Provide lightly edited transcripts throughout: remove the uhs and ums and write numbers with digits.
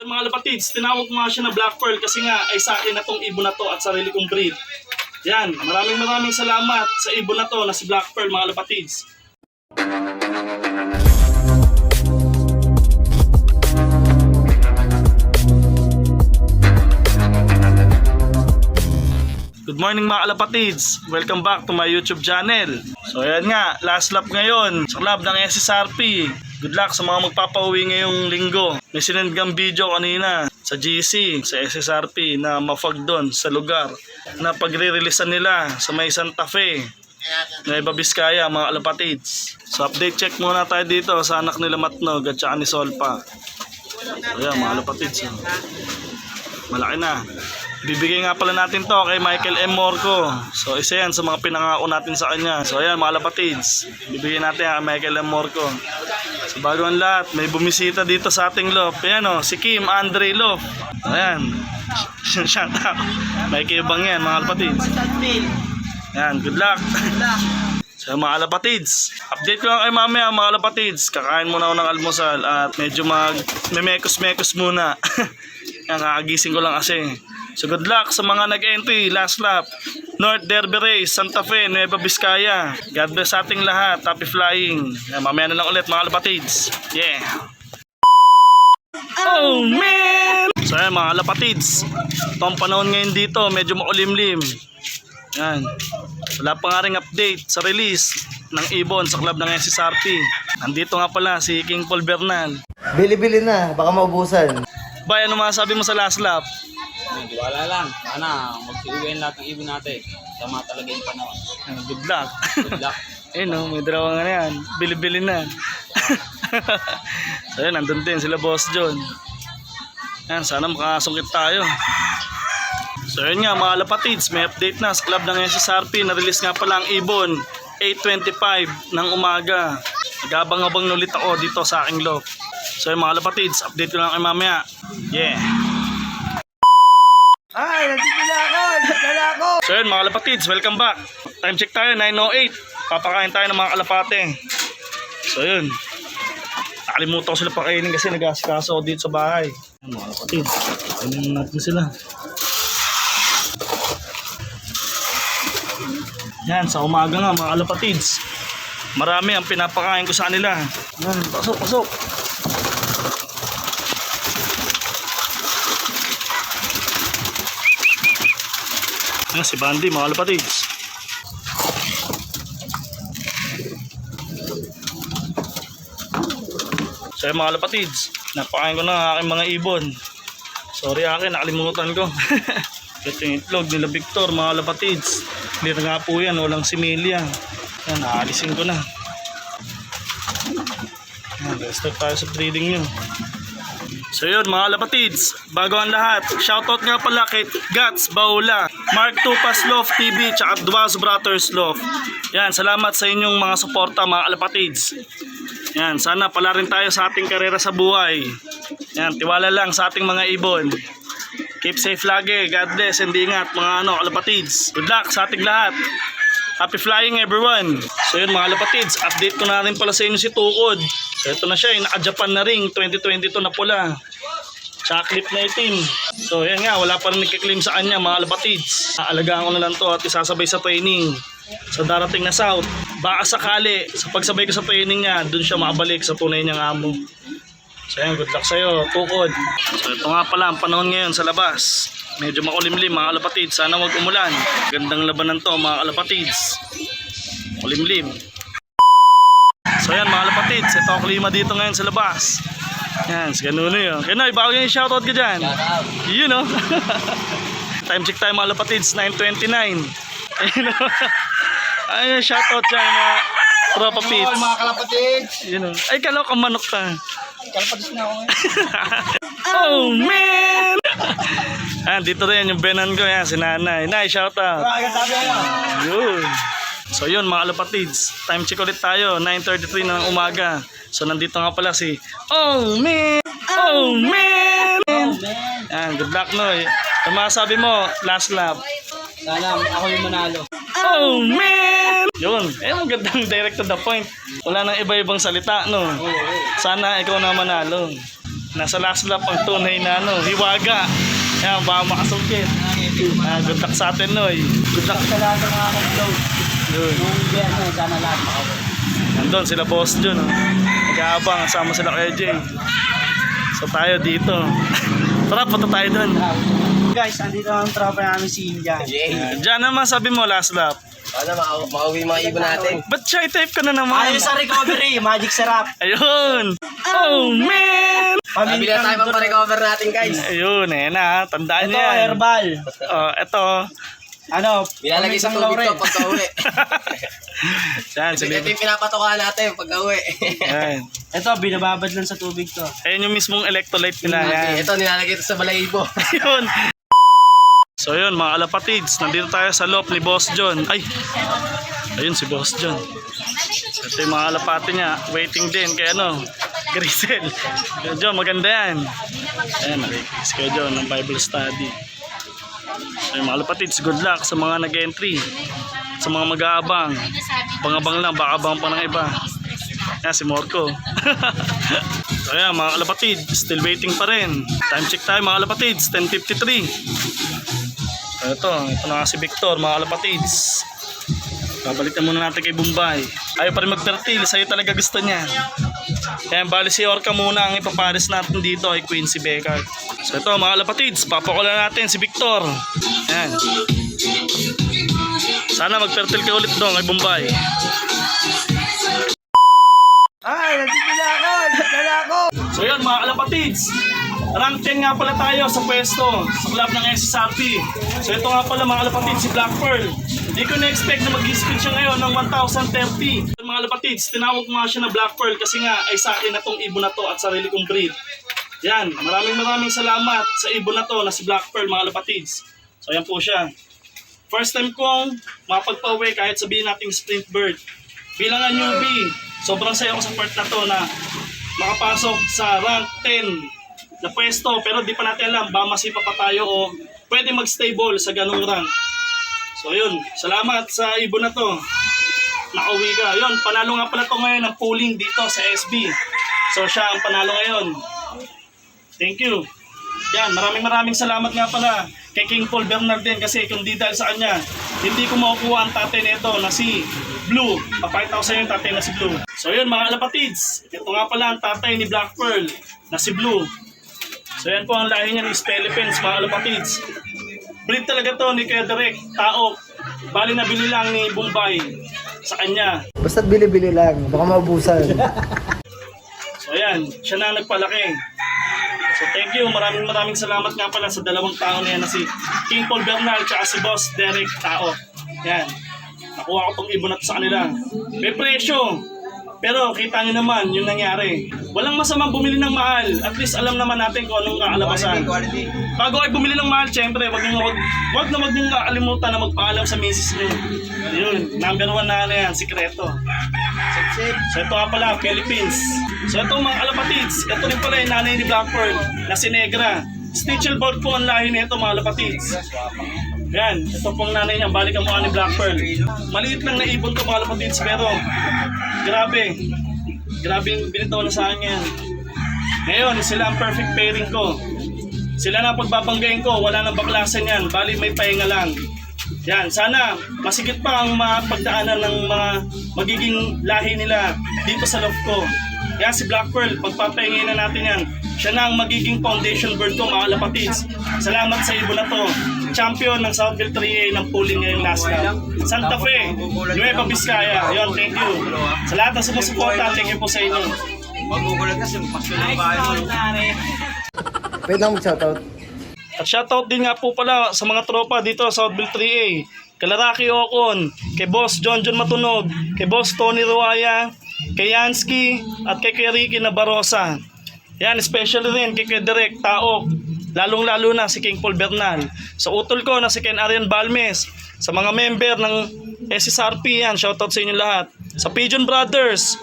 Mga lapatids, tinawag ko nga siya na Black Pearl kasi nga ay sa akin na tong ibon na to at sarili kong breed. Yan, maraming salamat sa ibon na to na si Black Pearl mga lapatids. Good morning mga kalapatids! Welcome back to my YouTube channel. So ayan nga, last lap ngayon sa club ng SSRP. Good luck sa mga magpapauwi ngayong linggo. May sinendgang video kanina sa GC, sa SSRP na mafag doon sa lugar na pagre-releasean nila sa may Santa Fe, Nueva Vizcaya mga kalapatids. So update check muna tayo dito sa anak nila Matnog at saka ni Solpa. So ayan mga kalapatids, malaki na. Bibigay nga pala natin to kay Michael M. Morco. So isa yan sa mga pinangako natin sa kanya. So ayan mga lapatids, bibigyan natin kay Michael M. Morco. So bago ang lahat, may bumisita dito sa ating loft. Ayan o, si Kim Andre Loft. Ayan, shout out. May kibang yan mga lapatids. Ayan, good luck. So mga lapatids, update ko lang kay mamaya mga lapatids. Kakain muna ako ng almusal at medyo memekos-mekos muna. Yan, kakagising ko lang kasi. So good luck sa mga nag-entry last lap. North Derby Race, Santa Fe, Nueva Vizcaya. God bless sa ating lahat. Happy flying. Mamaya na lang ulit mga lapatids. Yeah. Oh man! So ayan mga lapatids, itong panahon ngayon dito medyo makulimlim. Yan. Wala pa nga ring update sa release ng ibon sa club ng SSRP. Andito nga pala si King Paul Bernal. Bili-bili na, baka maubusan. Bay, ano masabi mo sa last lap? Wala lang. Sana magsiuwiin lahat ng ibon natin. Tama talaga yung panahon. Good luck. Good luck. Eh no, may dalawa nga na yan. Bili-bili na. So yan, nandun din sila Boss John. Yan, sana makasungkit tayo. So yun nga mga lapatids, may update na sa club ng SSRP. Na-release nga pala ang ibon 8:25 ng umaga. Nagabang-abang ulit ako dito sa aking loft. So yun mga lapatids, update ko lang kay mamaya. Yeah. Ay, nandito na ako! So yun mga kalapatids, welcome back. Time check tayo, 9:08. Papakain tayo ng mga kalapate. So yun, nakalimutan ko sila pakainin kasi nag-asikaso ako dito sa bahay. Mga kalapatids, pakainin natin sila. Yan, sa umaga nga mga kalapatids, marami ang pinapakain ko sa kanila. Yan, pasok. Si Bandy mga kalapatids. So mga kalapatids, napakain ko na ang aking mga ibon. Sorry akin, nakalimutan ko. Ito yung itlog nila Victor mga kalapatids. Hindi na nga po yan, walang similya. Yan, naalisin ko na. Start tayo sa breeding nyo. So yun mga lapatids, bago ang lahat, shoutout nga pala kay Gats Baula, Mark Tupas Loft TV, tsaka Duaz Brothers Loft. Yan, salamat sa inyong mga suporta mga lapatids. Yan, sana pala rin tayo sa ating karera sa buhay. Yan, tiwala lang sa ating mga ibon. Keep safe lagi, God bless, and ingat mga kalapatids. Good luck sa ating lahat. Happy flying everyone. So yun mga lapatids, update ko na rin pala sa inyo si Tukod. So ito na siya, naka-Japan na ring 2022 na pula. Tsaka clip na itim. So yan nga, wala pa rin nagkiklaim sa kanya mga lapatids. Aalagaan ko na lang to at isasabay sa training sa darating na South. Baka sakali, sa pagsabay ko sa training niya, dun siya makabalik sa tunay niyang amo. So yan, good luck sa'yo, Tukod. So ito nga pala ang panahon ngayon sa labas. Medyo makulimlim mga kalapatids, sana wag umulan. Gandang labanan to mga kalapatids. Kulimlim. So yan mga kalapatids, ito ang klima dito ngayon sa labas. Yan, si Kanuno yun. Kanoy, bago yung shoutout ka dyan. Shoutout. You know. Time check tayo mga kalapatids, 9:29. Ayun o. Ayun, shoutout dyan mga tropa pits. Mga kalapatids! You know. Ay, kalaw ka manok ka. Kalapatids na ako Oh man! Ah, dito rin yung benan ko yan, si Nanay. Nay, shout out. Yun. So yun mga kalapatids, time check ulit tayo, 9:33 na ng umaga. So nandito nga pala si Oh man! Oh man! Yan, good luck Noy. Ano masabi mo, last lap? Sana ako yung manalo. Oh man! Yun, ang gandang direct to the point. Wala nang iba-ibang salita, no? Sana ikaw na manalo. Nasa last lap ang tunay na hiwaga. Yan, baka makasungkit. Good luck sa atin, Noy. Good luck. Sa lahat ng mga mag-vlog. Yun. Yung biyernes, sana lahat makawin. Nandun sila boss John. Nag-aabang, kasama sila kay Jay. So tayo dito. Tara, punta tayo dun. Guys, andito ang tropa namin si India. Diyan naman sabi mo last lap. Sana makauwi mga ibon natin. Ba't shy type ka na naman? Ayun sa recovery, Magic Sarap. Ayun! Oh, man! Nabili na tayo pang pa-recover natin, guys. Ayun, na. Tandaan Ito, niyo yan. herbal. Oh, ito. Ano? Nilalagay sa tubig to pagka-uwi. Yan, Ito sabi. yung pinapatokaan natin pagka-uwi. Yan. Ito, binababad lang sa tubig to. Ayun yung mismong electrolyte nila. Yan. Ito, nilalagay ito sa balahibo. Yun. So yun, mga alapatids, nandito tayo sa loob ni Boss John. Ay, ayun si Boss John. Ito yung mga alapati niya, waiting din kay Grisel. Kaya John, maganda yan. Ayan, nakikis kayo John ng Bible study. So yung mga alapatids, good luck sa mga nag-entry. Sa mga mag-aabang. Pangabang lang, baka abang pa ng iba. Ayan, si Morco. So ayan, mga alapatid, still waiting pa rin. Time check tayo mga alapatids, 10:53. So ito na nga si Victor, mga alapatids. Babalik na muna natin kay Bombay. Ayaw pa rin mag-fertile, sa'yo talaga gusto niya. Kaya bali si Orca muna ang ipapares natin dito ay Quincy Becker. So ito mga alapatids, papakulan natin si Victor. Ayan. Sana mag-fertile ka ulit doon kay Bombay. Ay, nandito na ako! Nandito ako! So yun mga alapatids, rank 10 nga pala tayo sa pwesto sa club ng SSRP. So ito nga pala mga alapatids, si Black Pearl. Hindi ko na-expect na mag-speed siya ngayon ng 1,030. Mga alapatids, tinawag ko nga siya na Black Pearl kasi nga ay sa akin na tong ibon na to at sarili kong breed. Yan, maraming salamat sa ibon na to na si Black Pearl mga alapatids. So yan po siya. First time kong mapagpa-uwi kahit sabihin nating sprint bird. Bilang nga newbie, sobrang saya ko sa part na to na makapasok sa rank 10 na pwesto, pero di pa natin alam ba masipa pa tayo o pwede mag-stable sa ganung rank. So yun, salamat sa ibon na to. Nakauwi ka. Yun, panalo nga pala to ngayon ng pooling dito sa SB. So siya ang panalo ngayon. Thank you. Yan, maraming salamat nga pala kay King Paul Bernard din kasi kung di dahil sa kanya, hindi ko makukuha ang tatay nito na si Blue. Papakita ko sa inyo yung tatay na si Blue. So yun mga alapatids, ito nga pala ang tatay ni Black Pearl na si Blue. So yan po ang lahi niya ng Philippines mga alapatids. Breed talaga to ni Kuya Derek, Taok. Bali nabili lang ni Bombay sa kanya. Basta't bili-bili lang, baka maubusan. So ayan, siya na nagpalaki. So thank you, maraming salamat nga pala sa dalawang tao na yan na si King Paul Bernal at si Boss Derek Tao. Yan, nakuha ko tong ibon at sa kanila. May presyo, pero kita nyo naman yung nangyari. Walang masamang bumili ng mahal, at least alam naman natin kung anong kaalabasan. Bago kayo bumili ng mahal, syempre, wag nyo kakalimutan na magpaalam sa misis nyo. Yun, number 1 na yan, sikreto. So ito nga pala, Philippines. So ito mga alapatids, ito rin pala yung nanay ni Black Pearl na si Negra. Stitchelboard po ang lahi nito mga alapatids. Yan, ito pong nanay niya, balik ang mukha ni Black Pearl. Maliit lang na ibon to mga alapatids, pero grabe yung binitaw na sa akin yan. Ngayon, sila ang perfect pairing ko. Sila na pagbabanggain ko, wala nang baklasan yan, bali may pahinga lang. Yan, sana masigit pa ang mapagdaanan ng mga magiging lahi nila dito sa loob ko. Yan si Black Pearl, pagpapahingin na natin yan. Siya na ang magiging foundation bird ko mga alapatids. Salamat sa ibon na to. Champion ng Southville 3A ng pooling ngayong last lap. Santa Fe, Nueva Vizcaya. Yon, thank you. Sa lahat ng sumusuporta, thank you po sa inyo. Magugulat kasi, pasyon ng bahay mo. Pwede lang mag-shoutout. At shoutout din nga po pala sa mga tropa dito sa Southville 3A. Kay Laraki Ocon, kay Boss John Matunog, kay Boss Tony Ruaya, kay Yansky, at kay Ricky Nabarosa. Yan, especially rin kay Derek Taok, lalong-lalo na si King Paul Bernal. Sa utol ko na si Ken Arian Balmes, sa mga member ng SSRP, yan, shoutout sa inyo lahat. Sa Pigeon Brothers,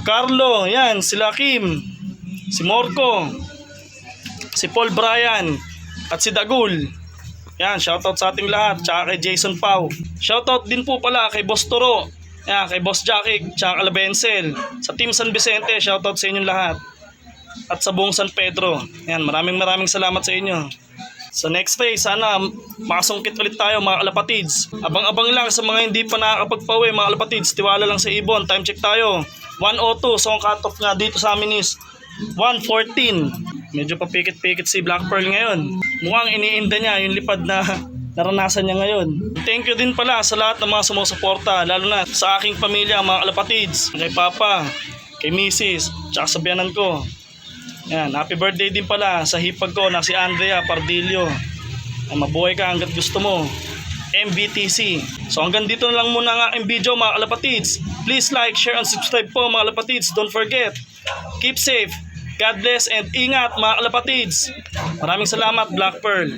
Carlo, yan, sila Kim, si Morco, si Paul Bryan, at si Dagul. Yan, shoutout sa ating lahat, tsaka kay Jason Pau. Shoutout din po pala kay Boss Toro, yan, kay Boss Jackie, tsaka kay Labencel. Sa Team San Vicente, shoutout sa inyong lahat. at sa buong San Pedro. Yan, maraming salamat sa inyo. Sa next day, sana makasungkit ulit tayo mga kalapatids. Abang-abang lang sa mga hindi pa nakakapagpa-uwi mga kalapatids. Tiwala lang sa ibon. Time check tayo. 1:02. So ang cut-off nga dito sa amin is 1:14. Medyo papikit-pikit si Black Pearl ngayon. Mukhang iniinda niya yung lipad na naranasan niya ngayon. Thank you din pala sa lahat ng mga sumusuporta. Lalo na sa aking pamilya mga kalapatids. Kay Papa, kay Mrs. Tsaka sa biyanan ko. Yan, happy birthday din pala sa hipag ko na si Andrea Pardillo. Mabuhay ka hanggat gusto mo. MBTC. So hanggang dito na lang muna ang aking video mga kalapatids. Please like, share, and subscribe po mga kalapatids. Don't forget, keep safe, God bless, and ingat mga kalapatids. Maraming salamat Black Pearl.